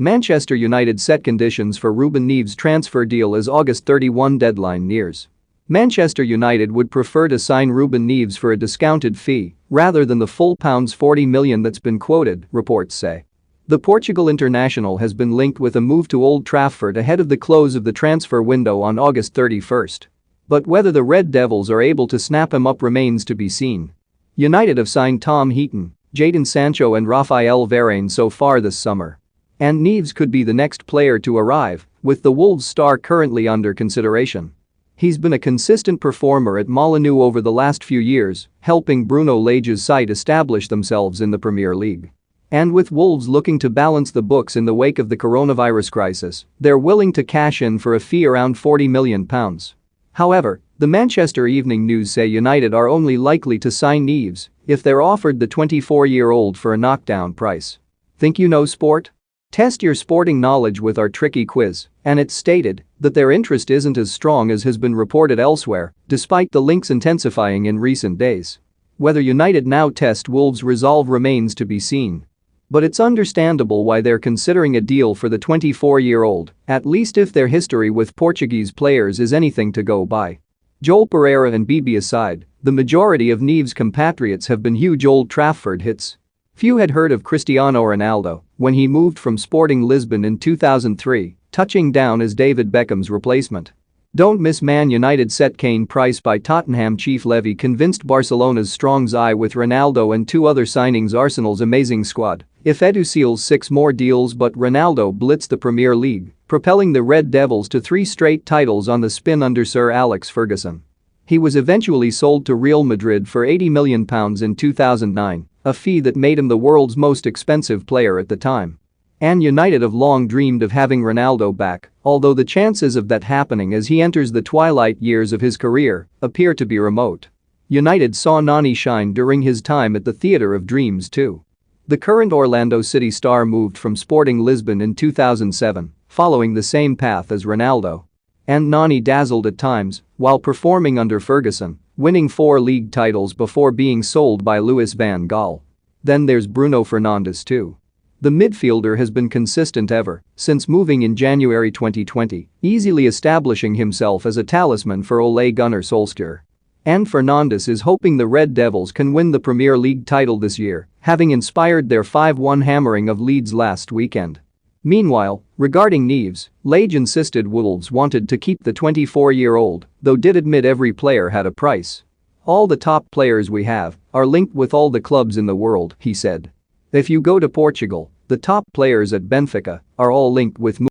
Manchester United set conditions for Ruben Neves' transfer deal as August 31 deadline nears. Manchester United would prefer to sign Ruben Neves for a discounted fee rather than the full £40 million that's been quoted, reports say. The Portugal international has been linked with a move to Old Trafford ahead of the close of the transfer window on August 31. But whether the Red Devils are able to snap him up remains to be seen. United have signed Tom Heaton, Jadon Sancho and Raphael Varane so far this summer. And Neves could be the next player to arrive, with the Wolves star currently under consideration. He's been a consistent performer at Molineux over the last few years, helping Bruno Lage's side establish themselves in the Premier League. And with Wolves looking to balance the books in the wake of the coronavirus crisis, they're willing to cash in for a fee around £40 million. However, the Manchester Evening News say United are only likely to sign Neves if they're offered the 24-year-old for a knockdown price. Think you know sport? Test your sporting knowledge with our tricky quiz, and it's stated that their interest isn't as strong as has been reported elsewhere, despite the links intensifying in recent days. Whether United now test Wolves' resolve remains to be seen. But it's understandable why they're considering a deal for the 24-year-old, at least if their history with Portuguese players is anything to go by. Joel Pereira and Bibi aside, the majority of Neves' compatriots have been huge Old Trafford hits. Few had heard of Cristiano Ronaldo when he moved from Sporting Lisbon in 2003, touching down as David Beckham's replacement. Don't miss Man United set Kane price by Tottenham chief Levy convinced Barcelona's strong's eye with Ronaldo and two other signings Arsenal's amazing squad. If Edu seals 6 more deals but Ronaldo blitzed the Premier League, propelling the Red Devils to 3 straight titles on the spin under Sir Alex Ferguson. He was eventually sold to Real Madrid for £80 million in 2009, a fee that made him the world's most expensive player at the time. And United have long dreamed of having Ronaldo back, although the chances of that happening as he enters the twilight years of his career appear to be remote. United saw Nani shine during his time at the Theatre of Dreams too. The current Orlando City star moved from Sporting Lisbon in 2007, following the same path as Ronaldo. And Nani dazzled at times while performing under Ferguson, winning 4 league titles before being sold by Louis van Gaal. Then there's Bruno Fernandes too. The midfielder has been consistent ever since moving in January 2020, easily establishing himself as a talisman for Ole Gunnar Solskjaer. And Fernandes is hoping the Red Devils can win the Premier League title this year, having inspired their 5-1 hammering of Leeds last weekend. Meanwhile, regarding Neves, Lage insisted Wolves wanted to keep the 24-year-old, though did admit every player had a price. All the top players we have are linked with all the clubs in the world, he said. If you go to Portugal, the top players at Benfica are all linked with